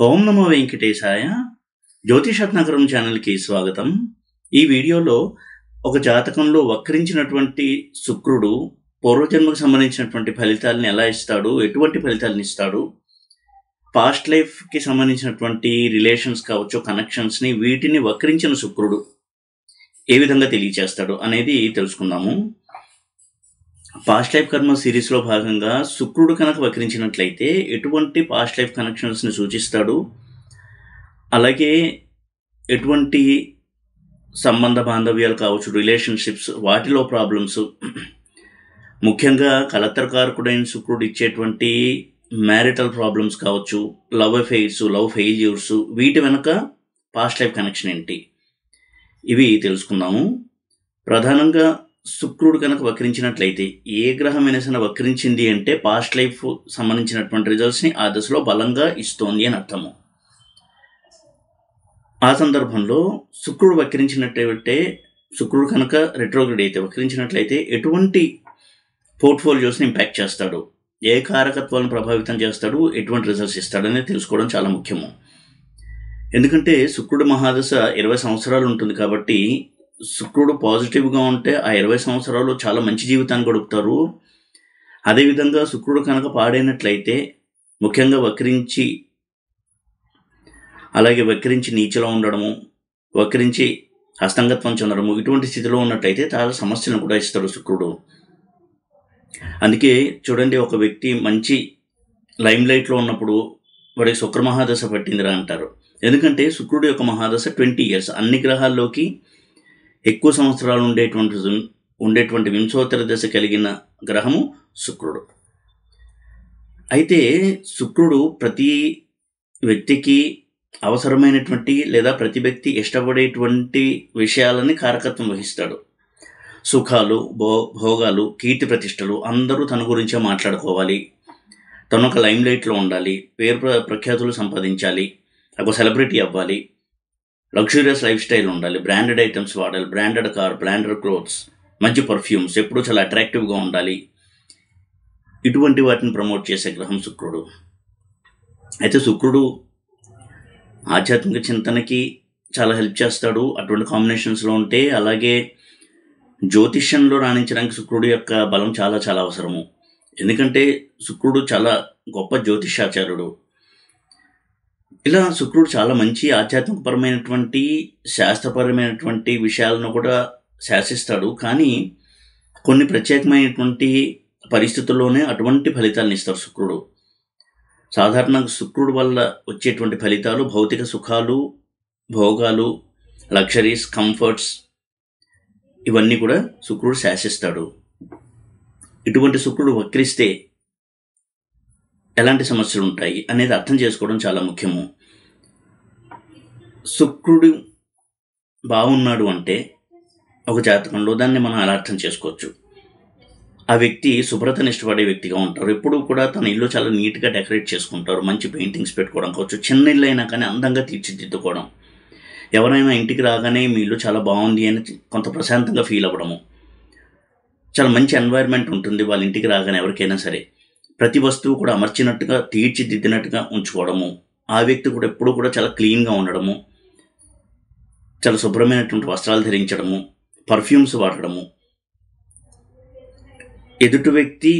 ఓం నమో వెంకటేశాయ. జ్యోతిషరత్నాకరం ఛానల్కి స్వాగతం. ఈ వీడియోలో ఒక జాతకంలో వక్రించినటువంటి శుక్రుడు పూర్వజన్మకు సంబంధించినటువంటి ఫలితాలను ఎలా ఇస్తాడు, ఎటువంటి ఫలితాలను ఇస్తాడు, పాస్ట్ లైఫ్కి సంబంధించినటువంటి రిలేషన్స్ కావచ్చు, కనెక్షన్స్ని, వీటిని వక్రించిన శుక్రుడు ఏ విధంగా తెలియచేస్తాడు అనేది తెలుసుకుందాము. పాస్ట్ లైఫ్ కర్మ సిరీస్లో భాగంగా శుక్రుడు కనుక వక్రించినట్లయితే ఎటువంటి పాస్ట్ లైఫ్ కనెక్షన్స్ని సూచిస్తాడు, అలాగే ఎటువంటి సంబంధ బాంధవ్యాలు కావచ్చు, రిలేషన్షిప్స్, వాటిలో ప్రాబ్లమ్స్, ముఖ్యంగా కలత్రకారకుడైన శుక్రుడు ఇచ్చేటువంటి మ్యారిటల్ ప్రాబ్లమ్స్ కావచ్చు, లవ్ అఫెయిర్స్, లవ్ ఫెయిల్యూర్స్, వీటి వెనుక పాస్ట్ లైఫ్ కనెక్షన్ ఏంటి, ఇవి తెలుసుకుందాము. ప్రధానంగా శుక్రుడు కనుక వక్రించినట్లయితే, ఏ గ్రహమైనా సరే వక్రించింది అంటే పాస్ట్ లైఫ్ సంబంధించినటువంటి రిజల్ట్స్ని ఆ దశలో బలంగా ఇస్తోంది అని అర్థము. ఆ సందర్భంలో శుక్రుడు వక్రించినట్లయితే, శుక్రుడు కనుక రెట్రోగ్రేడ్ అయితే వక్రించినట్లయితే ఎటువంటి పోర్ట్ఫోలియోస్ని ఇంపాక్ట్ చేస్తాడు, ఏ కారకత్వాలను ప్రభావితం చేస్తాడు, ఎటువంటి రిజల్ట్స్ ఇస్తాడు అనేది తెలుసుకోవడం చాలా ముఖ్యము. ఎందుకంటే శుక్రుడు మహాదశ 20 సంవత్సరాలు ఉంటుంది కాబట్టి శుక్రుడు పాజిటివ్గా ఉంటే ఆ 20 సంవత్సరాలు చాలా మంచి జీవితాన్ని గడుపుతారు. అదేవిధంగా శుక్రుడు కనుక పాడైనట్లయితే, ముఖ్యంగా వక్రించి, అలాగే వక్రించి నీచలో ఉండడము, వక్రించి హస్తంగత్వం చెందడము, ఇటువంటి స్థితిలో ఉన్నట్లయితే చాలా సమస్యలను కూడా ఇస్తాడు శుక్రుడు. అందుకే చూడండి, ఒక వ్యక్తి మంచి లైమ్ లైట్లో ఉన్నప్పుడు వాడికి శుక్ర మహాదశ పట్టిందిరా అంటారు. ఎందుకంటే శుక్రుడు యొక్క మహాదశ 20 years, అన్ని గ్రహాల్లోకి ఎక్కువ సంవత్సరాలు ఉండేటువంటి వింశోత్తర దశ కలిగిన గ్రహము శుక్రుడు. అయితే శుక్రుడు ప్రతి వ్యక్తికి అవసరమైనటువంటి లేదా ప్రతి వ్యక్తి ఇష్టపడేటువంటి విషయాలని కారకత్వం వహిస్తాడు. సుఖాలు, భోగాలు, కీర్తి ప్రతిష్టలు, అందరూ తన గురించే మాట్లాడుకోవాలి, తను ఒక లైమ్ లైట్లో ఉండాలి, పేరు ప్రఖ్యాతులు సంపాదించాలి, ఒక సెలబ్రిటీ అవ్వాలి, లగ్జూరియస్ లైఫ్ స్టైల్ ఉండాలి, బ్రాండెడ్ ఐటమ్స్ వాడాలి, బ్రాండెడ్ కార్, బ్రాండెడ్ క్లోత్స్, మంచి పర్ఫ్యూమ్స్, ఎప్పుడూ చాలా అట్రాక్టివ్గా ఉండాలి, ఇటువంటి వాటిని ప్రమోట్ చేసే గ్రహం శుక్రుడు. అయితే శుక్రుడు ఆధ్యాత్మిక చింతనకి చాలా హెల్ప్ చేస్తాడు అటువంటి కాంబినేషన్స్లో ఉంటే. అలాగే జ్యోతిష్యంలో రాణించడానికి శుక్రుడు యొక్క బలం చాలా చాలా అవసరము. ఎందుకంటే శుక్రుడు చాలా గొప్ప జ్యోతిష్యాచార్యుడు. ఇలా శుక్రుడు చాలా మంచి ఆధ్యాత్మికపరమైనటువంటి, శాస్త్రపరమైనటువంటి విషయాలను కూడా శాసిస్తాడు. కానీ కొన్ని ప్రత్యేకమైనటువంటి పరిస్థితుల్లోనే అటువంటి ఫలితాలను ఇస్తాడు శుక్రుడు. సాధారణంగా శుక్రుడు వల్ల వచ్చేటువంటి ఫలితాలు భౌతిక సుఖాలు, భోగాలు, లగ్జరీస్, కంఫర్ట్స్, ఇవన్నీ కూడా శుక్రుడు శాసిస్తాడు. ఇటువంటి శుక్రుడు వక్రిస్తే ఎలాంటి సమస్యలు ఉంటాయి అనేది అర్థం చేసుకోవడం చాలా ముఖ్యము. శుక్రుడు బాగున్నాడు అంటే ఒక జాతకంలో దాన్ని మనం అలా అర్థం చేసుకోవచ్చు. ఆ వ్యక్తి శుభ్రతను ఇష్టపడే వ్యక్తిగా ఉంటారు. ఎప్పుడూ కూడా తన ఇల్లు చాలా నీట్గా డెకరేట్ చేసుకుంటారు. మంచి పెయింటింగ్స్ పెట్టుకోవడం కావచ్చు, చిన్న ఇల్లు అయినా కానీ అందంగా తీర్చిదిద్దుకోవడం, ఎవరైనా ఇంటికి రాగానే మీ ఇల్లు చాలా బాగుంది అని కొంత ప్రశాంతంగా ఫీల్ అవ్వడము, చాలా మంచి ఎన్వైర్న్మెంట్ ఉంటుంది వాళ్ళ ఇంటికి రాగానే. ఎవరికైనా సరే ప్రతి వస్తువు కూడా అమర్చినట్టుగా, తీర్చిదిద్దినట్టుగా ఉంచుకోవడము, ఆ వ్యక్తి కూడా ఎప్పుడూ కూడా చాలా క్లీన్గా ఉండడము, చాలా శుభ్రమైనటువంటి వస్త్రాలు ధరించడము, పర్ఫ్యూమ్స్ వాడడము, ఎదుటి వ్యక్తి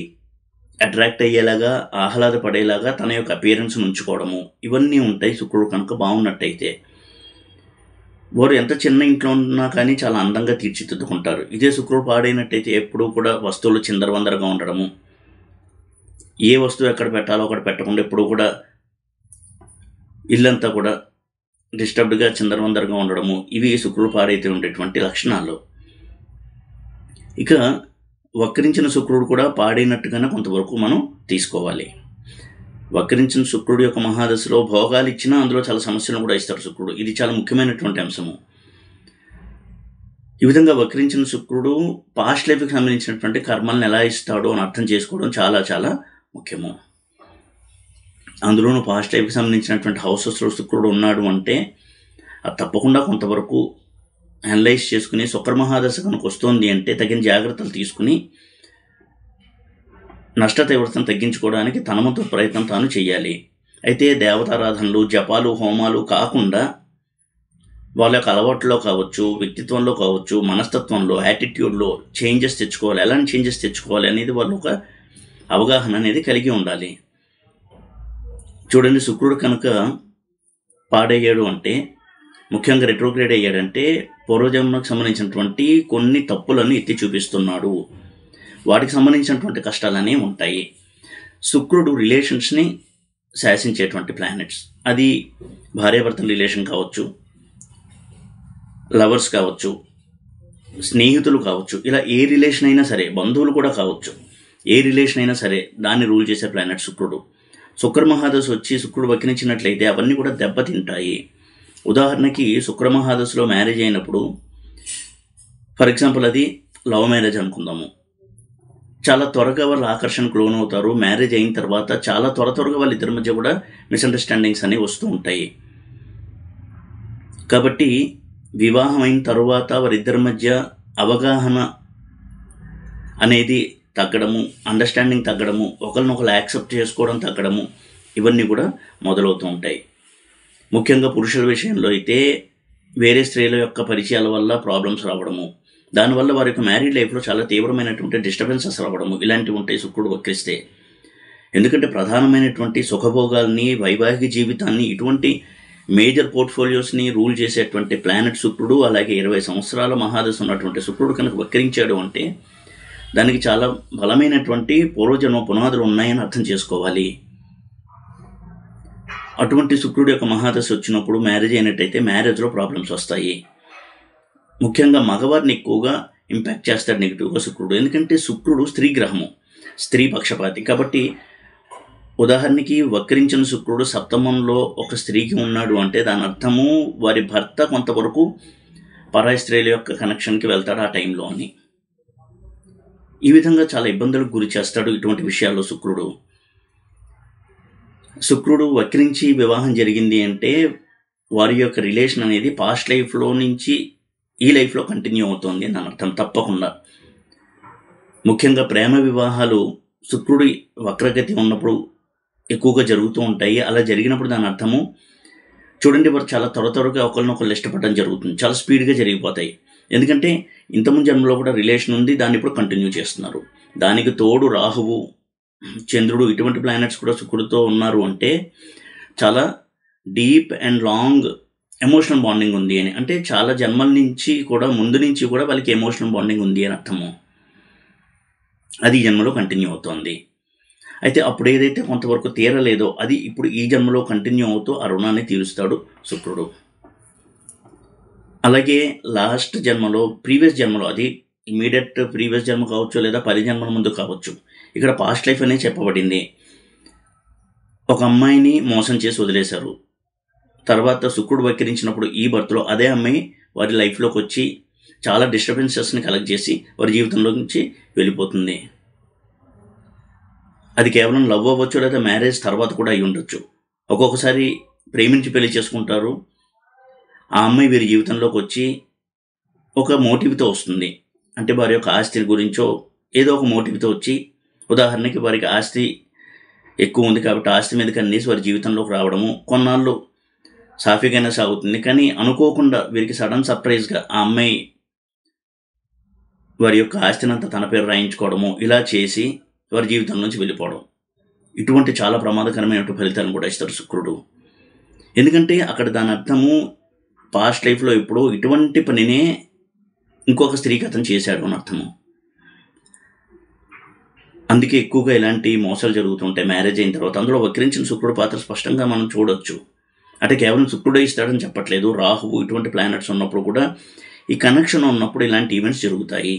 అట్రాక్ట్ అయ్యేలాగా, ఆహ్లాదపడేలాగా తన యొక్క అపియరెన్స్ ఉంచుకోవడము, ఇవన్నీ ఉంటాయి శుక్రుడు కనుక బాగున్నట్టయితే. వారు ఎంత చిన్న ఇంట్లో ఉన్నా కానీ చాలా అందంగా తీర్చిదిద్దుకుంటారు. ఇదే శుక్రుడు పాడైనట్టయితే ఎప్పుడూ కూడా వస్తువులు చిందరవందరగా ఉండడము, ఏ వస్తువు ఎక్కడ పెట్టాలో అక్కడ పెట్టకుండా ఎప్పుడూ కూడా ఇల్లంతా కూడా డిస్టర్బ్డ్గా, చిందరవందరగా ఉండడము, ఇవి శుక్రుడు పాడైతే ఉండేటువంటి లక్షణాలు. ఇక వక్రించిన శుక్రుడు కూడా పాడైనట్టుగానే కొంతవరకు మనం తీసుకోవాలి. వక్రించిన శుక్రుడు యొక్క మహాదశలో భోగాలు ఇచ్చినా అందులో చాలా సమస్యలను కూడా ఇస్తాడు శుక్రుడు. ఇది చాలా ముఖ్యమైనటువంటి అంశము. ఈ విధంగా వక్రించిన శుక్రుడు పాస్ట్ లైఫ్కి సంబంధించినటువంటి కర్మలను ఎలా ఇస్తాడో అని అర్థం చేసుకోవడం చాలా చాలా ముఖ్యము. అందులోనూ పాస్ట్ లైఫ్కి సంబంధించినటువంటి హౌసెస్లో శుక్రుడు ఉన్నాడు అంటే అది తప్పకుండా కొంతవరకు అనలైజ్ చేసుకుని, శుక్ర మహాదశ కనుక వస్తుంది అంటే తగిన జాగ్రత్తలు తీసుకుని నష్ట తీవ్రతను తగ్గించుకోవడానికి తన వంతు ప్రయత్నం తాను చేయాలి. అయితే దేవతారాధనలు, జపాలు, హోమాలు కాకుండా వాళ్ళ యొక్క అలవాట్లో కావచ్చు, వ్యక్తిత్వంలో కావచ్చు, మనస్తత్వంలో, యాటిట్యూడ్లో చేంజెస్ తెచ్చుకోవాలి. ఎలాంటి చేంజెస్ తెచ్చుకోవాలి అనేది వాళ్ళు ఒక అవగాహన అనేది కలిగి ఉండాలి. చూడండి, శుక్రుడు కనుక పాడయ్యాడు అంటే, ముఖ్యంగా రెట్రోగ్రేడ్ అయ్యాడంటే పూర్వజన్మకు సంబంధించినటువంటి కొన్ని తప్పులను ఎత్తి చూపిస్తున్నాడు. వాటికి సంబంధించినటువంటి కష్టాలనే ఉంటాయి. శుక్రుడు రిలేషన్స్ని శాసించేటువంటి ప్లానెట్స్. అది భార్యాభర్తల రిలేషన్ కావచ్చు, లవర్స్ కావచ్చు, స్నేహితులు కావచ్చు, ఇలా ఏ రిలేషన్ అయినా సరే, బంధువులు కూడా కావచ్చు, ఏ రిలేషన్ అయినా సరే దాన్ని రూల్ చేసే ప్లానెట్ శుక్రుడు. శుక్రమహాదశ వచ్చి శుక్రుడు వక్రించినట్లయితే అవన్నీ కూడా దెబ్బతింటాయి. ఉదాహరణకి శుక్రమహాదశలో మ్యారేజ్ అయినప్పుడు, ఫర్ ఎగ్జాంపుల్ అది లవ్ మ్యారేజ్ అనుకుందాము, చాలా త్వరగా వాళ్ళు ఆకర్షణకు లోనవుతారు. మ్యారేజ్ అయిన తర్వాత చాలా త్వరగా వాళ్ళిద్దరి మధ్య కూడా మిస్అండర్స్టాండింగ్స్ అనేవి వస్తూ ఉంటాయి. కాబట్టి వివాహం అయిన తర్వాత వారిద్దరి మధ్య అవగాహన అనేది తగ్గడము, అండర్స్టాండింగ్ తగ్గడము, ఒకరినొకరు యాక్సెప్ట్ చేసుకోవడం తగ్గడము, ఇవన్నీ కూడా మొదలవుతూ ఉంటాయి. ముఖ్యంగా పురుషుల విషయంలో అయితే వేరే స్త్రీల యొక్క పరిచయాల వల్ల ప్రాబ్లమ్స్ రావడము, దానివల్ల వారి యొక్క మ్యారీడ్ లైఫ్లో చాలా తీవ్రమైనటువంటి డిస్టర్బెన్సెస్ రావడము, ఇలాంటివి ఉంటాయి శుక్రుడు వక్రిస్తే. ఎందుకంటే ప్రధానమైనటువంటి సుఖభోగాల్ని, వైవాహిక జీవితాన్ని, ఇటువంటి మేజర్ పోర్ట్ఫోలియోస్ని రూల్ చేసేటువంటి ప్లానెట్ శుక్రుడు. అలాగే 20 సంవత్సరాల మహాదశ ఉన్నటువంటి శుక్రుడు కనుక వక్రించాడు అంటే దానికి చాలా బలమైనటువంటి పూర్వజన్మ పునాదులు ఉన్నాయని అర్థం చేసుకోవాలి. అటువంటి శుక్రుడు యొక్క మహాదశ వచ్చినప్పుడు మ్యారేజ్ అయినట్టయితే మ్యారేజ్లో ప్రాబ్లమ్స్ వస్తాయి. ముఖ్యంగా మగవారిని ఎక్కువగా ఇంపాక్ట్ చేస్తాడు నెగిటివ్గా శుక్రుడు. ఎందుకంటే శుక్రుడు స్త్రీ గ్రహము, స్త్రీ పక్షపాతి. కాబట్టి ఉదాహరణకి వక్రించిన శుక్రుడు సప్తమంలో ఒక స్త్రీకి ఉన్నాడు అంటే దాని అర్థము వారి భర్త కొంతవరకు పరాయి స్త్రీల యొక్క కనెక్షన్కి వెళ్తాడు ఆ టైంలో అని. ఈ విధంగా చాలా ఇబ్బందులకు గురి చేస్తాడు ఇటువంటి విషయాల్లో శుక్రుడు. శుక్రుడు వక్రించి వివాహం జరిగింది అంటే వారి యొక్క రిలేషన్ అనేది పాస్ట్ లైఫ్లో నుంచి ఈ లైఫ్లో కంటిన్యూ అవుతుంది అని అర్థం తప్పకుండా. ముఖ్యంగా ప్రేమ వివాహాలు శుక్రుడి వక్రగతి ఉన్నప్పుడు ఎక్కువగా జరుగుతూ ఉంటాయి. అలా జరిగినప్పుడు దాని అర్థము చూడండి, వారు చాలా త్వరగా ఒకరినొకరు ఇష్టపడడం జరుగుతుంది, చాలా స్పీడ్గా జరిగిపోతాయి. ఎందుకంటే ఇంతకుముందు జన్మలో కూడా రిలేషన్ ఉంది, దాన్ని ఇప్పుడు కంటిన్యూ చేస్తున్నారు. దానికి తోడు రాహువు, చంద్రుడు, ఇటువంటి ప్లానెట్స్ కూడా శుక్రుడితో ఉన్నారు అంటే చాలా deep and long emotional bonding ఉంది అని. అంటే చాలా జన్మల నుంచి కూడా, ముందు నుంచి కూడా వాళ్ళకి ఎమోషనల్ బాండింగ్ ఉంది అని అర్థము. అది ఈ జన్మలో కంటిన్యూ అవుతుంది. అయితే అప్పుడు ఏదైతే కొంతవరకు తీరలేదో అది ఇప్పుడు ఈ జన్మలో కంటిన్యూ అవుతూ ఆ రుణాన్ని తీరుస్తాడు శుక్రుడు. అలాగే లాస్ట్ జన్మలో, ప్రీవియస్ జన్మలో, అది ఇమీడియట్ ప్రీవియస్ జన్మ కావచ్చు లేదా 10 జన్మల ముందు కావచ్చు, ఇక్కడ పాస్ట్ లైఫ్ అనేది చెప్పబడింది. ఒక అమ్మాయిని మోసం చేసి వదిలేశారు. తర్వాత శుక్రుడు వక్రించినప్పుడు ఈ బర్త్లో అదే అమ్మాయి వారి లైఫ్లోకి వచ్చి చాలా డిస్టర్బెన్సెస్ని కలెక్ట్ చేసి వారి జీవితంలో నుంచి వెళ్ళిపోతుంది. అది కేవలం లవ్ అవ్వచ్చు లేదా మ్యారేజ్ తర్వాత కూడా అయి ఉండొచ్చు. ఒక్కొక్కసారి ప్రేమించి పెళ్లి చేసుకుంటారు. ఆ అమ్మాయి వీరి జీవితంలోకి వచ్చి ఒక మోటివ్తో వస్తుంది. అంటే వారి యొక్క ఆస్తి గురించో ఏదో ఒక మోటివ్తో వచ్చి, ఉదాహరణకి వారికి ఆస్తి ఎక్కువ ఉంది కాబట్టి ఆస్తి మీద కన్నేసి వారి జీవితంలోకి రావడము కొన్నాళ్ళు సాఫీగానే సాగుతుంది. కానీ అనుకోకుండా వీరికి సడన్ సర్ప్రైజ్గా ఆ అమ్మాయి వారి యొక్క ఆస్తినంతా తన పేరు రాయించుకోవడము, ఇలా చేసి వారి జీవితం నుంచి వెళ్ళిపోవడం, ఇటువంటి చాలా ప్రమాదకరమైనటువంటి ఫలితాలను కూడా ఇస్తాడు శుక్రుడు. ఎందుకంటే అక్కడ దాని అర్థము పాస్ట్ లైఫ్లో ఎప్పుడో ఇటువంటి పనినే ఇంకొక స్త్రీకి అతను చేశాడు అని అర్థము. అందుకే ఎక్కువగా ఇలాంటి మోసాలు జరుగుతుంటాయి మ్యారేజ్ అయిన తర్వాత. అందులో వక్రించిన శుక్రుడు పాత్ర స్పష్టంగా మనం చూడొచ్చు. అంటే కేవలం శుక్రుడే ఇస్తాడని చెప్పట్లేదు. రాహువు, ఇటువంటి ప్లానెట్స్ ఉన్నప్పుడు కూడా, ఈ కనెక్షన్ ఉన్నప్పుడు ఇలాంటి ఈవెంట్స్ జరుగుతాయి.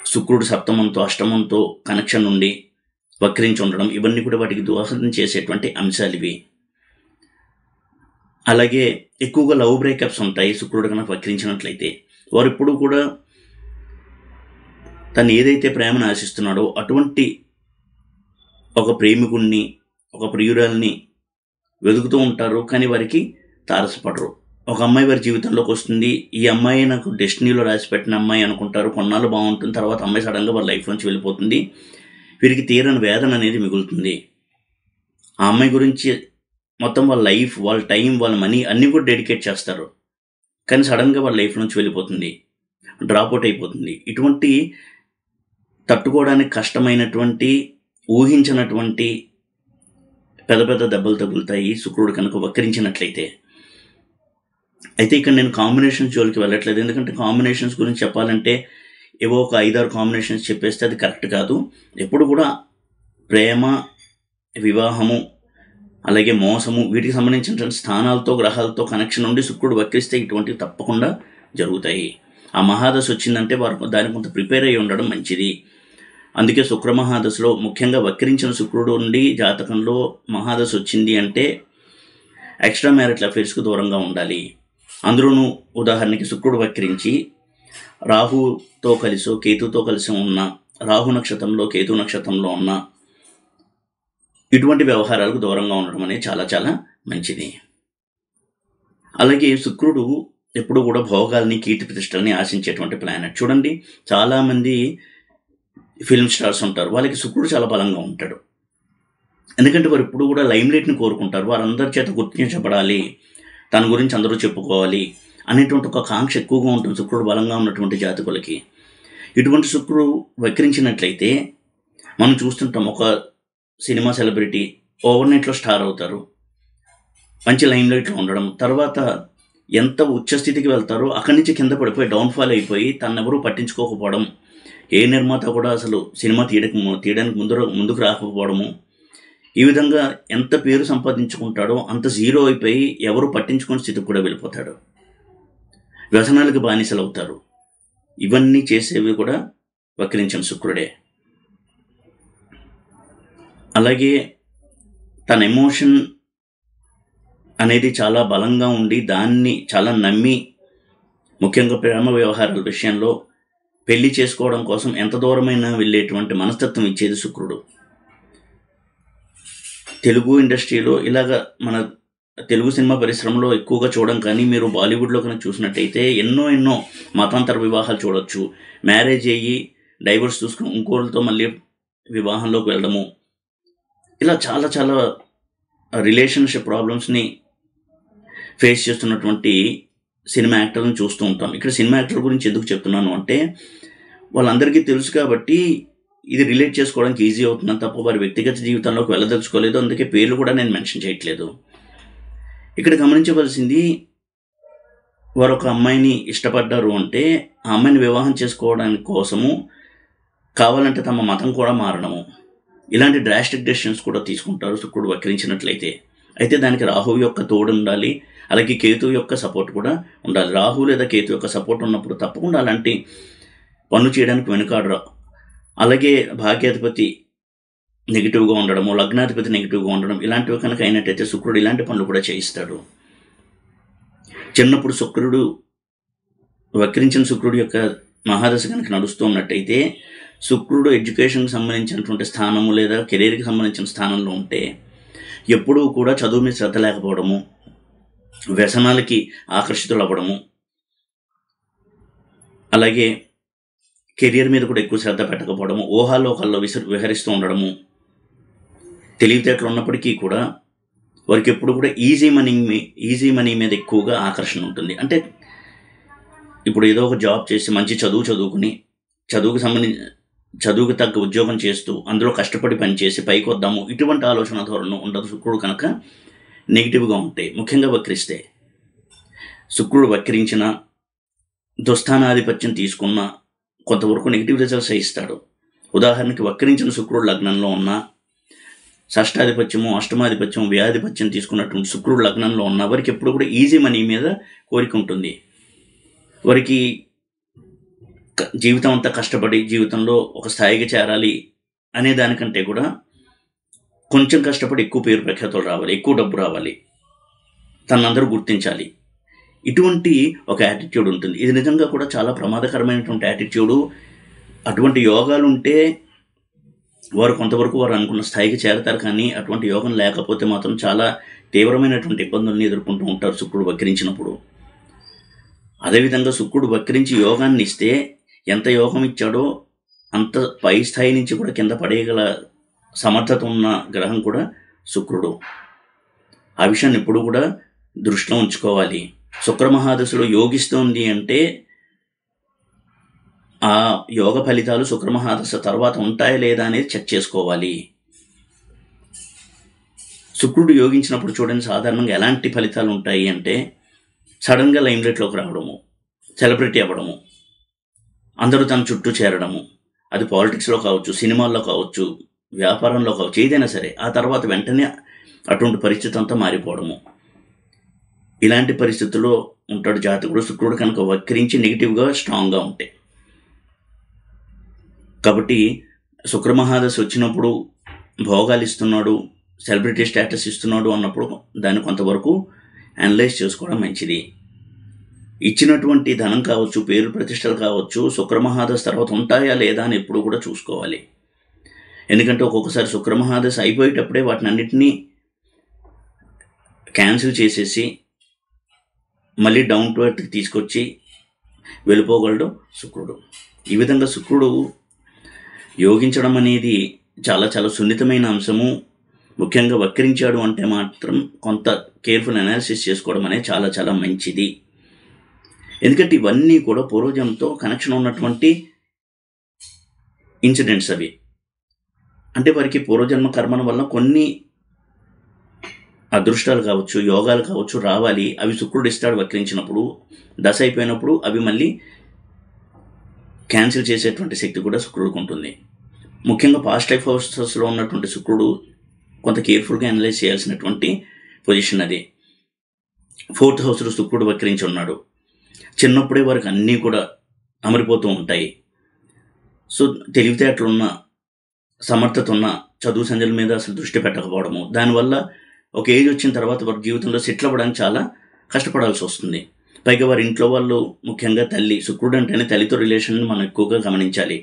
శుక్రుడు సప్తమంతో, అష్టమంతో కనెక్షన్ నుండి వక్రించి ఉండడం, ఇవన్నీ కూడా వాటికి దోహదం చేసేటువంటి అంశాలు ఇవి. అలాగే ఎక్కువగా లవ్ బ్రేకప్స్ ఉంటాయి శుక్రుడు కనుక వక్రించినట్లయితే. వారు ఇప్పుడు కూడా తను ఏదైతే ప్రేమను ఆశిస్తున్నాడో అటువంటి ఒక ప్రేమికుణ్ణి, ఒక ప్రియురాల్ని వెతుకుతూ ఉంటారు. కానీ వారికి తారసపడరు. ఒక అమ్మాయి వారి జీవితంలోకి వస్తుంది. ఈ అమ్మాయి నాకు డెస్టినీలో రాసిపెట్టిన అమ్మాయి అనుకుంటారు. కొన్నాళ్ళు బాగుంటుంది, తర్వాత అమ్మాయి సడన్గా వాళ్ళ లైఫ్ నుంచి వెళ్ళిపోతుంది. వీరికి తీరని వేదన అనేది మిగులుతుంది. ఆ అమ్మాయి గురించి మొత్తం వాళ్ళ లైఫ్, వాళ్ళ టైం, వాళ్ళ మనీ అన్నీ కూడా డెడికేట్ చేస్తారు. కానీ సడన్గా వాళ్ళ లైఫ్ నుంచి వెళ్ళిపోతుంది, డ్రాప్అవుట్ అయిపోతుంది. ఇటువంటి తట్టుకోవడానికి కష్టమైనటువంటి, ఊహించినటువంటి పెద్ద పెద్ద దెబ్బలు తగులుతాయి శుక్రుడు కనుక వక్రించినట్లయితే. అయితే ఇక్కడ నేను కాంబినేషన్స్ జోలికి వెళ్ళట్లేదు, ఎందుకంటే కాంబినేషన్స్ గురించి చెప్పాలంటే ఏవో ఒక 5-6 కాంబినేషన్స్ చెప్పేస్తే అది కరెక్ట్ కాదు. ఎప్పుడు కూడా ప్రేమ, వివాహము, అలాగే మోసము, వీటికి సంబంధించినటువంటి స్థానాలతో, గ్రహాలతో కనెక్షన్ ఉండి శుక్రుడు వక్రిస్తే ఇటువంటివి తప్పకుండా జరుగుతాయి. ఆ మహాదశ వచ్చిందంటే వారు దానికి కొంత ప్రిపేర్ అయ్యి ఉండడం మంచిది. అందుకే శుక్ర మహాదశలో ముఖ్యంగా వక్రించిన శుక్రుడు ఉండి జాతకంలో మహాదశ వచ్చింది అంటే ఎక్స్ట్రా మ్యారిటల్ అఫైర్స్కు దూరంగా ఉండాలి. అందులోనూ ఉదాహరణకి శుక్రుడు వక్రించి రాహుతో కలిసో కేతుతో కలిసి ఉన్న, రాహు నక్షత్రంలో కేతు నక్షత్రంలో ఉన్న ఇటువంటి వ్యవహారాలకు దూరంగా ఉండడం అనేది చాలా చాలా మంచిది. అలాగే శుక్రుడు ఎప్పుడు కూడా భోగాల్ని, కీర్తి ప్రతిష్టల్ని ఆశించేటువంటి ప్లానెట్. చూడండి, చాలామంది ఫిల్మ్ స్టార్స్ ఉంటారు, వాళ్ళకి శుక్రుడు చాలా బలంగా ఉంటాడు. ఎందుకంటే వారు ఎప్పుడు కూడా లైమ్లైట్ని కోరుకుంటారు. వారందరి చేత గుర్తించబడాలి, తన గురించి అందరూ చెప్పుకోవాలి అనేటువంటి ఒక కాంక్ష ఎక్కువగా ఉంటుంది శుక్రుడు బలంగా ఉన్నటువంటి జాతకులకి. ఇటువంటి శుక్రుడు వక్రించినట్లయితే మనం చూస్తుంటాం, ఒక సినిమా సెలబ్రిటీ ఓవర్నైట్లో స్టార్ అవుతారు, మంచి లైమ్లైట్లో ఉండడం, తర్వాత ఎంత ఉచ్చస్థితికి వెళ్తారో అక్కడి నుంచి కింద పడిపోయి డౌన్ఫాల్ అయిపోయి తనెవరూ పట్టించుకోకపోవడం, ఏ నిర్మాత కూడా అసలు సినిమా తీయడానికి ముందుకు రాకపోవడము, ఈ విధంగా ఎంత పేరు సంపాదించుకుంటాడో అంత జీరో అయిపోయి ఎవరు పట్టించుకునే స్థితికి కూడా వెళ్ళిపోతాడు. వ్యసనాలకు బానిసలు అవుతారు. ఇవన్నీ చేసేవి కూడా వక్రించిన శుక్రుడే. అలాగే తన ఎమోషన్ అనేది చాలా బలంగా ఉండి దాన్ని చాలా నమ్మి, ముఖ్యంగా ప్రేమ వ్యవహారాల విషయంలో పెళ్లి చేసుకోవడం కోసం ఎంత దూరమైనా వెళ్ళేటువంటి మనస్తత్వం ఇచ్చేది శుక్రుడు. తెలుగు ఇండస్ట్రీలో ఇలాగ మన తెలుగు సినిమా పరిశ్రమలో ఎక్కువగా చూడడం, కానీ మీరు బాలీవుడ్లో కనుక చూసినట్టయితే ఎన్నో మతాంతర వివాహాలు చూడొచ్చు. మ్యారేజ్ అయ్యి డైవర్స్ చూసుకుని ఇంకోళ్ళతో మళ్ళీ వివాహంలోకి వెళ్ళడము, ఇలా చాలా చాలా రిలేషన్షిప్ ప్రాబ్లమ్స్ని ఫేస్ చేస్తున్నటువంటి సినిమా యాక్టర్లను చూస్తూ ఉంటాం. ఇక్కడ సినిమా యాక్టర్ గురించి ఎందుకు చెప్తున్నాను అంటే, వాళ్ళందరికీ తెలుసు కాబట్టి ఇది రిలేట్ చేసుకోవడానికి ఈజీ అవుతుందని తప్ప వారి వ్యక్తిగత జీవితంలోకి వెళ్ళదలుచుకోలేదు. అందుకే పేర్లు కూడా నేను మెన్షన్ చేయట్లేదు. ఇక్కడ గమనించవలసింది, వారు ఒక అమ్మాయిని ఇష్టపడ్డారు అంటే ఆ అమ్మాయిని వివాహం చేసుకోవడానికి కోసము కావాలంటే తమ మతం కూడా మారడము, ఇలాంటి డ్రాస్టిక్ డెసిషన్స్ కూడా తీసుకుంటారు శుక్రుడు వక్రించినట్లయితే. అయితే దానికి రాహువు యొక్క తోడు ఉండాలి, అలాగే కేతు యొక్క సపోర్ట్ కూడా ఉండాలి. రాహు లేదా కేతు యొక్క సపోర్ట్ ఉన్నప్పుడు తప్పకుండా అలాంటి పనులు చేయడానికి వెనుకాడరు. అలాగే భాగ్యాధిపతి నెగిటివ్గా ఉండడము, లగ్నాధిపతి నెగిటివ్గా ఉండడం, ఇలాంటివి కనుక అయినట్టయితే శుక్రుడు ఇలాంటి పనులు కూడా చేయిస్తాడు. చిన్నప్పుడు శుక్రుడు వక్రించిన శుక్రుడు యొక్క మహాదశ కనుక నడుస్తూ ఉన్నట్టయితే, శుక్రుడు ఎడ్యుకేషన్కి సంబంధించినటువంటి స్థానము లేదా కెరీర్కి సంబంధించిన స్థానంలో ఉంటే ఎప్పుడూ కూడా చదువు మీద శ్రద్ధ లేకపోవడము, వ్యసనాలకి ఆకర్షితులు అవ్వడము, అలాగే కెరియర్ మీద కూడా ఎక్కువ శ్రద్ధ పెట్టకపోవడము, ఊహాలోకాల్లో విహరిస్తూ ఉండడము, తెలివితేటలు ఉన్నప్పటికీ కూడా వారికి ఎప్పుడు కూడా ఈజీ మనీ మీద ఎక్కువగా ఆకర్షణ ఉంటుంది. అంటే ఇప్పుడు ఏదో ఒక జాబ్ చేసి మంచి చదువుకుని చదువుకు తగ్గ ఉద్యోగం చేస్తూ అందులో కష్టపడి పనిచేసి పైకి వద్దాము, ఇటువంటి ఆలోచన ధోరణి ఉండదు శుక్రుడు కనుక నెగిటివ్గా ఉంటాయి. ముఖ్యంగా వక్రిస్తే, శుక్రుడు వక్రించిన, దుస్థానాధిపత్యం తీసుకున్న కొంతవరకు నెగిటివ్ రిజల్ట్స్ ఇస్తాడు. ఉదాహరణకి వక్రించిన శుక్రుడు లగ్నంలో ఉన్న, షష్టాధిపత్యము, అష్టమాధిపత్యం, వ్యాధిపత్యం తీసుకున్నటువంటి శుక్రుడు లగ్నంలో ఉన్న వారికి ఎప్పుడు కూడా ఈజీ మనీ మీద కోరిక ఉంటుంది. వారికి జీవితం అంతా కష్టపడి జీవితంలో ఒక స్థాయికి చేరాలి అనే దానికంటే కూడా కొంచెం కష్టపడి ఎక్కువ పేరు ప్రఖ్యాతులు రావాలి, ఎక్కువ డబ్బు రావాలి, తనందరూ గుర్తించాలి, ఇటువంటి ఒక యాటిట్యూడ్ ఉంటుంది. ఇది నిజంగా కూడా చాలా ప్రమాదకరమైనటువంటి యాటిట్యూడు. అటువంటి యోగాలు ఉంటే వారు కొంతవరకు వారు అనుకున్న స్థాయికి చేరతారు, కానీ అటువంటి యోగం లేకపోతే మాత్రం చాలా తీవ్రమైనటువంటి ఇబ్బందుల్ని ఎదుర్కొంటూ ఉంటారు శుక్రుడు వక్రించినప్పుడు. అదేవిధంగా శుక్రుడు వక్రించి యోగాన్ని ఇస్తే ఎంత యోగం ఇచ్చాడో అంత పై స్థాయి నుంచి కూడా కింద పడేయగల సమర్థత ఉన్న గ్రహం కూడా శుక్రుడు. ఆ విషయాన్ని ఎప్పుడు కూడా దృష్టిలో ఉంచుకోవాలి. శుక్రమహాదశలో యోగిస్తోంది అంటే ఆ యోగ ఫలితాలు శుక్రమహాదశ తర్వాత ఉంటాయా లేదా అనేది చెక్ చేసుకోవాలి. శుక్రుడు యోగించినప్పుడు చూడండి సాధారణంగా ఎలాంటి ఫలితాలు ఉంటాయి అంటే సడన్గా లైమ్లైట్లోకి రావడము, సెలబ్రిటీ అవ్వడము, అందరూ తన చుట్టూ చేరడము, అది పాలిటిక్స్లో కావచ్చు, సినిమాల్లో కావచ్చు, వ్యాపారంలో కావచ్చు, ఏదైనా సరే ఆ తర్వాత వెంటనే అటువంటి పరిస్థితి అంతా మారిపోవడము. ఇలాంటి పరిస్థితుల్లో ఉంటాడు జాతకుడు. శుక్రుడు కనుక వక్రించి నెగిటివ్గా స్ట్రాంగ్గా ఉంటాయి. కాబట్టి శుక్రమహాదశ వచ్చినప్పుడు భోగాలు ఇస్తున్నాడు, సెలబ్రిటీ స్టేటస్ ఇస్తున్నాడు అన్నప్పుడు దాన్ని కొంతవరకు అనలైజ్ చేసుకోవడం మంచిది. ఇచ్చినటువంటి ధనం కావచ్చు, పేరు ప్రతిష్టలు కావచ్చు, శుక్రమహాదశ తర్వాత ఉంటాయా లేదా అని ఎప్పుడు కూడా చూసుకోవాలి. ఎందుకంటే ఒక్కొక్కసారి శుక్రమహాదశ అయిపోయేటప్పుడే వాటిని అన్నిటినీ క్యాన్సిల్ చేసేసి మళ్ళీ డౌన్ టు ఎర్త్కి తీసుకొచ్చి వెళ్ళిపోగలడు శుక్రుడు. ఈ విధంగా శుక్రుడు యోగించడం అనేది చాలా చాలా సున్నితమైన అంశము. ముఖ్యంగా వక్రించాడు అంటే మాత్రం కొంత కేర్ఫుల్ అనాలిసిస్ చేసుకోవడం అనేది చాలా చాలా మంచిది. ఎందుకంటే ఇవన్నీ కూడా పూర్వజంతో కనెక్షన్ ఉన్నటువంటి ఇన్సిడెంట్స్. అవి అంటే వారికి పూర్వజన్మ కర్మల వల్ల కొన్ని అదృష్టాలు కావచ్చు, యోగాలు కావచ్చు రావాలి. అవి శుక్రుడు ఇస్తాడు వక్రించినప్పుడు. దశ అయిపోయినప్పుడు అవి మళ్ళీ క్యాన్సిల్ చేసేటువంటి శక్తి కూడా శుక్రుడికి ఉంటుంది. ముఖ్యంగా పాస్ట్ లైఫ్ హౌసెస్లో ఉన్నటువంటి శుక్రుడు కొంత కేర్ఫుల్గా అనలైజ్ చేయాల్సినటువంటి పొజిషన్ అది. 4th హౌస్లో శుక్రుడు వక్రించి ఉన్నాడు. చిన్నప్పుడే వారికి అన్నీ కూడా అమరిపోతూ ఉంటాయి. సో తెలివితేటలున్న, సమర్థత ఉన్న, చదువు సంధ్యల మీద అసలు దృష్టి పెట్టకపోవడము, దానివల్ల ఒక ఏజ్ వచ్చిన తర్వాత వారి జీవితంలో సెటిల్ అవ్వడానికి చాలా కష్టపడాల్సి వస్తుంది. పైగా వారి ఇంట్లో వాళ్ళు, ముఖ్యంగా తల్లి, శుక్రుడు అంటేనే తల్లితో రిలేషన్ మనం ఎక్కువగా గమనించాలి.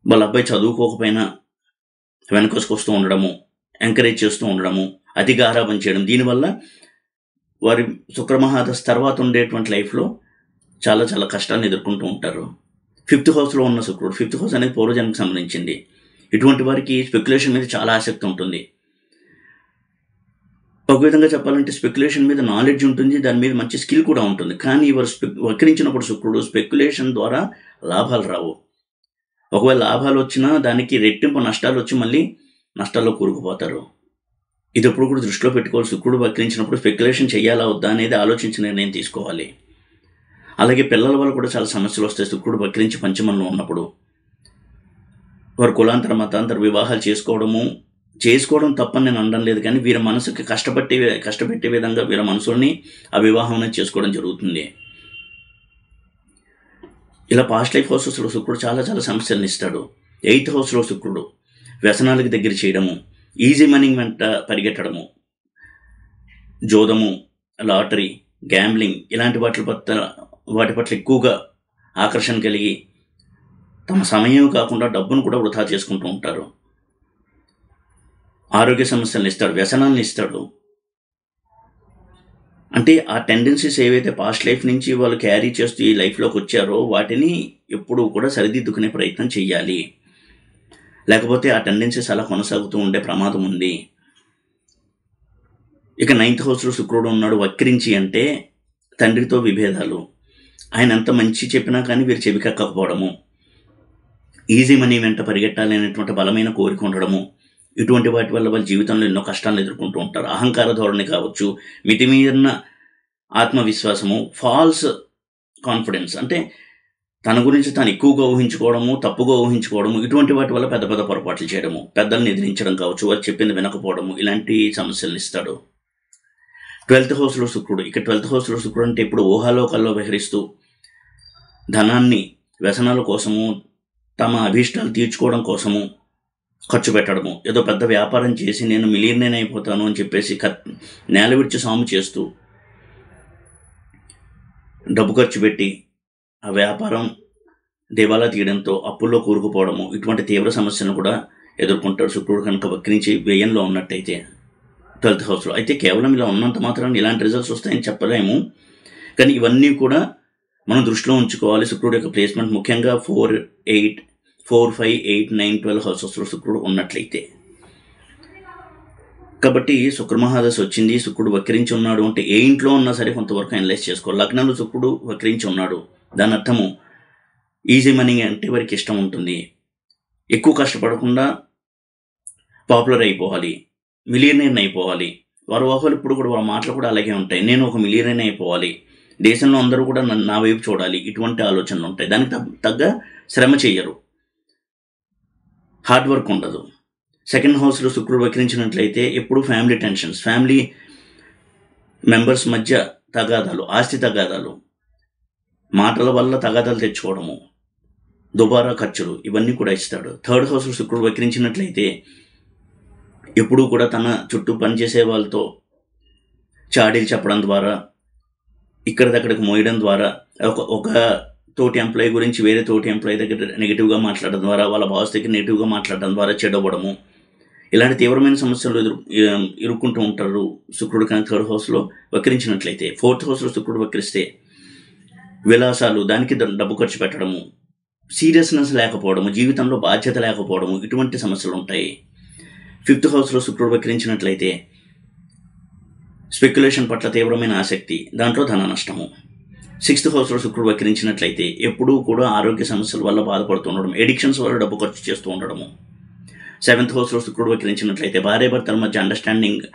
వాళ్ళ అబ్బాయి చదువుకోకపోయినా వెనకొసుకొస్తూ ఉండడము, ఎంకరేజ్ చేస్తూ ఉండడము, అతిగా ఆరాపం చేయడం, దీనివల్ల వారి శుక్రమహాదశ తర్వాత ఉండేటువంటి లైఫ్లో చాలా చాలా కష్టాన్ని ఎదుర్కొంటూ ఉంటారు. 5th హౌస్లో ఉన్న శుక్రుడు, 5th హౌస్ అనేది పూర్వజన్మకు సంబంధించింది. ఇటువంటి వారికి స్పెక్యులేషన్ మీద చాలా ఆసక్తి ఉంటుంది. ఒక విధంగా చెప్పాలంటే స్పెక్యులేషన్ మీద నాలెడ్జ్ ఉంటుంది, దాని మీద మంచి స్కిల్ కూడా ఉంటుంది. కానీ వారు వక్రించినప్పుడు శుక్రుడు స్పెక్యులేషన్ ద్వారా లాభాలు రావు. ఒకవేళ లాభాలు వచ్చినా దానికి రెట్టింపు నష్టాలు వచ్చి మళ్ళీ నష్టాల్లో కూరుకుపోతారు. ఇది ఎప్పుడు కూడా దృష్టిలో పెట్టుకోవాలి. శుక్రుడు వక్రించినప్పుడు స్పెక్యులేషన్ చేయాలా వద్దా అనేది ఆలోచించి నిర్ణయం తీసుకోవాలి. అలాగే పిల్లల వల్ల కూడా చాలా సమస్యలు వస్తాయి. శుక్రుడు వక్రించి పంచమంలో ఉన్నప్పుడు వారు కులాంతర మతాంతర వివాహాలు చేసుకోవడం తప్పని నేను అనడం లేదు, కానీ వీరి మనసుకి కష్టపెట్టే విధంగా వీరి మనసుల్ని ఆ వివాహం అనేది చేసుకోవడం జరుగుతుంది. ఇలా పాస్ట్ లైఫ్ హౌసెస్లో శుక్రుడు చాలా చాలా సమస్యలను ఇస్తాడు. 8th హౌస్లో శుక్రుడు వ్యసనాలకు దగ్గర చేయడము, ఈజీ మనీ వెంట పరిగెట్టడము, జోదము, లాటరీ, గ్యాంబ్లింగ్ ఇలాంటి వాటి పట్ల ఎక్కువగా ఆకర్షణ కలిగి తమ సమయం కాకుండా డబ్బును కూడా వృధా చేసుకుంటూ ఉంటారు. ఆరోగ్య సమస్యలను ఇస్తాడు, వ్యసనాలను ఇస్తాడు. అంటే ఆ టెండెన్సీస్ ఏవైతే పాస్ట్ లైఫ్ నుంచి వాళ్ళు క్యారీ చేస్తూ ఈ లైఫ్లోకి వచ్చారో వాటిని ఎప్పుడూ కూడా సరిదిద్దుకునే ప్రయత్నం చేయాలి. లేకపోతే ఆ టెండెన్సీస్ అలా కొనసాగుతూ ఉండే ప్రమాదం ఉంది. ఇక 9th హౌస్లో శుక్రుడు ఉన్నాడు వక్రించి అంటే తండ్రితో విభేదాలు, ఆయన ఎంత మంచి చెప్పినా కానీ వీరు చెవికెక్కకపోవడము, ఈజీ మనీ వెంట పరిగెట్టాలి అనేటువంటి బలమైన కోరిక ఉండడము, ఇటువంటి వాటి వల్ల వాళ్ళ జీవితంలో ఎన్నో కష్టాలను ఎదుర్కొంటూ ఉంటారు. అహంకార ధోరణి కావచ్చు, మితిమీరిన ఆత్మవిశ్వాసము, ఫాల్స్ కాన్ఫిడెన్స్, అంటే తన గురించి తాను ఎక్కువగా ఊహించుకోవడము, తప్పుగా ఊహించుకోవడము, ఇటువంటి వాటి వల్ల పెద్ద పెద్ద పొరపాట్లు చేయడము, పెద్దల్ని ఎదిరించడం కావచ్చు, వారు చెప్పింది వినకపోవడము, ఇలాంటి సమస్యలను ఇస్తాడు. 12th హౌస్లో శుక్రుడు, ఇక 12th హౌస్లో శుక్రుడు అంటే ఇప్పుడు ఊహాలోకాల్లో విహరిస్తూ ధనాన్ని వ్యసనాల కోసము, తమ అభీష్టాలు తీర్చుకోవడం కోసము ఖర్చు పెట్టడము, ఏదో పెద్ద వ్యాపారం చేసి నేను మిలియనర్ అయిపోతాను అని చెప్పేసి నేల విడిచి సాము చేస్తూ డబ్బు ఖర్చు పెట్టి ఆ వ్యాపారం దివాలా తీయడంతో అప్పుల్లో కూరుకుపోవడము, ఇటువంటి తీవ్ర సమస్యలను కూడా ఎదుర్కొంటాడు శుక్రుడు కనుక వక్రించి వ్యయంలో ఉన్నట్టయితే 12th హౌస్లో. అయితే కేవలం ఇలా ఉన్నంత మాత్రాన్ని ఇలాంటి రిజల్ట్స్ వస్తాయని చెప్పలేము, కానీ ఇవన్నీ కూడా మనం దృష్టిలో ఉంచుకోవాలి. శుక్రుడు యొక్క ప్లేస్మెంట్ ముఖ్యంగా 4, 5, 8, 9, 12 హౌసెస్లో శుక్రుడు ఉన్నట్లయితే. కాబట్టి శుక్రమహాదశ వచ్చింది, శుక్రుడు వక్రించి ఉన్నాడు అంటే ఏ ఇంట్లో ఉన్నా సరే కొంతవరకు అనలైజ్ చేసుకోవాలి. లగ్నంలో శుక్రుడు వక్రించి ఉన్నాడు, దాని అర్థము ఈజీ మనీ అంటే వారికి ఇష్టం ఉంటుంది, ఎక్కువ కష్టపడకుండా పాపులర్ అయిపోవాలి, మిలియనీర్ అయిపోవాలి. వారి ఊహలు ఇప్పుడు కూడా వారి మాటలు కూడా అలాగే ఉంటాయి, నేను ఒక మిలియనీర్ అయిపోవాలి, దేశంలో అందరూ కూడా నా వైపు చూడాలి, ఇటువంటి ఆలోచనలు ఉంటాయి. దానికి తగ్గ శ్రమ చేయరు, హార్డ్ వర్క్ ఉండదు. సెకండ్ హౌస్లో శుక్రుడు వక్రించినట్లయితే ఎప్పుడు ఫ్యామిలీ టెన్షన్స్, ఫ్యామిలీ మెంబర్స్ మధ్య తగాదాలు, ఆస్తి తగాదాలు, మాటల వల్ల తగాదాలు తెచ్చుకోవడము, దుబారా ఖర్చులు, ఇవన్నీ కూడా ఇస్తాడు. థర్డ్ హౌస్లో శుక్రుడు వక్రించినట్లయితే ఎప్పుడూ కూడా తన చుట్టూ పనిచేసే వాళ్ళతో చాడీలు చెప్పడం ద్వారా, ఇక్కడిదక్కడికి మోయడం ద్వారా, ఒక తోటి ఎంప్లాయీ గురించి వేరే తోటి ఎంప్లాయీ దగ్గర నెగిటివ్గా మాట్లాడడం ద్వారా, వాళ్ళ బాస్ దగ్గర నెగిటివ్గా మాట్లాడడం ద్వారా చెడవడము, ఇలాంటి తీవ్రమైన సమస్యలు ఇరుక్కుంటూ ఉంటారు శుక్రుడు కానీ థర్డ్ హౌస్లో వక్రించినట్లయితే. ఫోర్త్ హౌస్లో శుక్రుడు వక్రిస్తే విలాసాలు, దానికి డబ్బు ఖర్చు పెట్టడము, సీరియస్నెస్ లేకపోవడము, జీవితంలో బాధ్యత లేకపోవడము, ఇటువంటి సమస్యలు ఉంటాయి. ఫిఫ్త్ హౌస్లో శుక్రుడు వక్రించినట్లయితే స్పెక్యులేషన్ పట్ల తీవ్రమైన ఆసక్తి, దాంట్లో ధన నష్టము. సిక్స్త్ హౌస్లో శుక్రుడు వక్రించినట్లయితే ఎప్పుడూ కూడా ఆరోగ్య సమస్యల వల్ల బాధపడుతూ ఉండడం, ఎడిక్షన్స్ వల్ల డబ్బు ఖర్చు చేస్తూ ఉండడము. సెవెంత్ హౌస్లో శుక్రుడు వక్రించినట్లయితే భార్యాభర్తల మధ్య అండర్స్టాండింగ్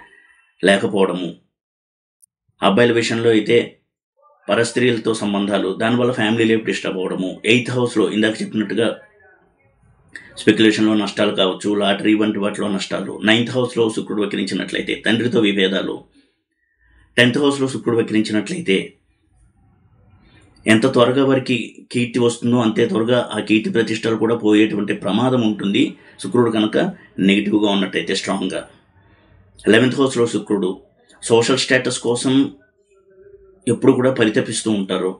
లేకపోవడము, అబ్బాయిల విషయంలో అయితే పరస్త్రీలతో సంబంధాలు, దానివల్ల ఫ్యామిలీ లైఫ్ డిస్టర్బ్ అవ్వడము. ఎయిత్ హౌస్లో ఇందాక చెప్పినట్టుగా స్పెక్యులేషన్లో నష్టాలు కావచ్చు, లాటరీ వంటి వాటిలో నష్టాలు. నైన్త్ హౌస్లో శుక్రుడు వక్రించినట్లయితే తండ్రితో విభేదాలు. 10th హౌస్లో శుక్రుడు వక్రించినట్లయితే ఎంత త్వరగా వారికి కీర్తి వస్తుందో అంతే త్వరగా ఆ కీర్తి ప్రతిష్టలు కూడా పోయేటువంటి ప్రమాదం ఉంటుంది శుక్రుడు కనుక నెగిటివ్గా ఉన్నట్టయితే, స్ట్రాంగ్గా. 11th హౌస్లో శుక్రుడు సోషల్ స్టేటస్ కోసం ఎప్పుడు కూడా పరితపిస్తూ ఉంటారు,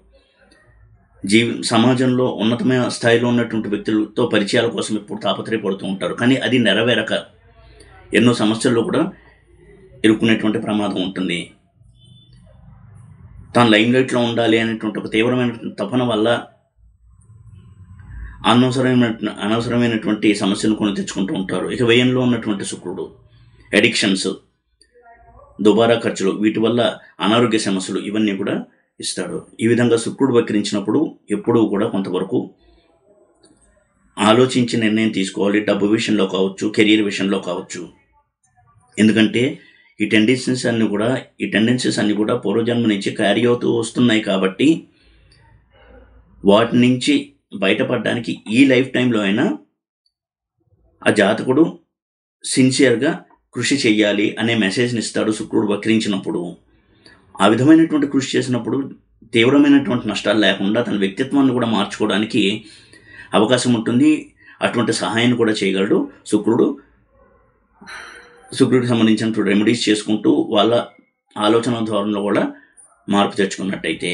సమాజంలో ఉన్నతమైన స్థాయిలో ఉన్నటువంటి వ్యక్తులతో పరిచయాల కోసం ఎప్పుడు తాపత్రయపడుతూ ఉంటారు. కానీ అది నెరవేరక ఎన్నో సమస్యల్లో కూడా ఇరుక్కునేటువంటి ప్రమాదం ఉంటుంది. తాను లైమ్ లైట్లో ఉండాలి అనేటువంటి ఒక తీవ్రమైన తపన వల్ల అనవసరమైనటువంటి సమస్యలు కొని తెచ్చుకుంటూ ఉంటారు. ఇక వ్యయంలో ఉన్నటువంటి శుక్రుడు ఎడిక్షన్స్, దుబారా ఖర్చులు, వీటి వల్ల అనారోగ్య సమస్యలు, ఇవన్నీ కూడా ఇస్తాడు. ఈ విధంగా శుక్రుడు వక్రించినప్పుడు ఎప్పుడూ కూడా కొంతవరకు ఆలోచించి నిర్ణయం తీసుకోవాలి, డబ్బు విషయంలో కావచ్చు, కెరీర్ విషయంలో కావచ్చు. ఎందుకంటే ఈ టెండెన్సీస్ అన్నీ కూడా పూర్వజన్మ నుంచి క్యారీ అవుతూ వస్తున్నాయి కాబట్టి వాటి నుంచి బయటపడడానికి ఈ లైఫ్ టైంలో అయినా ఆ జాతకుడు సిన్సియర్గా కృషి చెయ్యాలి అనే మెసేజ్ని ఇస్తాడు శుక్రుడు వక్రించినప్పుడు. ఆ విధమైనటువంటి కృషి చేసినప్పుడు తీవ్రమైనటువంటి నష్టాలు లేకుండా తన వ్యక్తిత్వాన్ని కూడా మార్చుకోవడానికి అవకాశం ఉంటుంది. అటువంటి సహాయాన్ని కూడా చేయగలడు శుక్రుడికి సంబంధించిన రెమెడీస్ చేసుకుంటూ వాళ్ళ ఆలోచన ధోరణిలో కూడా మార్పు తెచ్చుకున్నట్టయితే.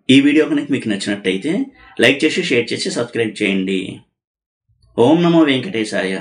ఈ వీడియో కనుక మీకు నచ్చినట్టయితే లైక్ చేసి, షేర్ చేసి, సబ్స్క్రైబ్ చేయండి. ఓం నమో వెంకటేశాయ.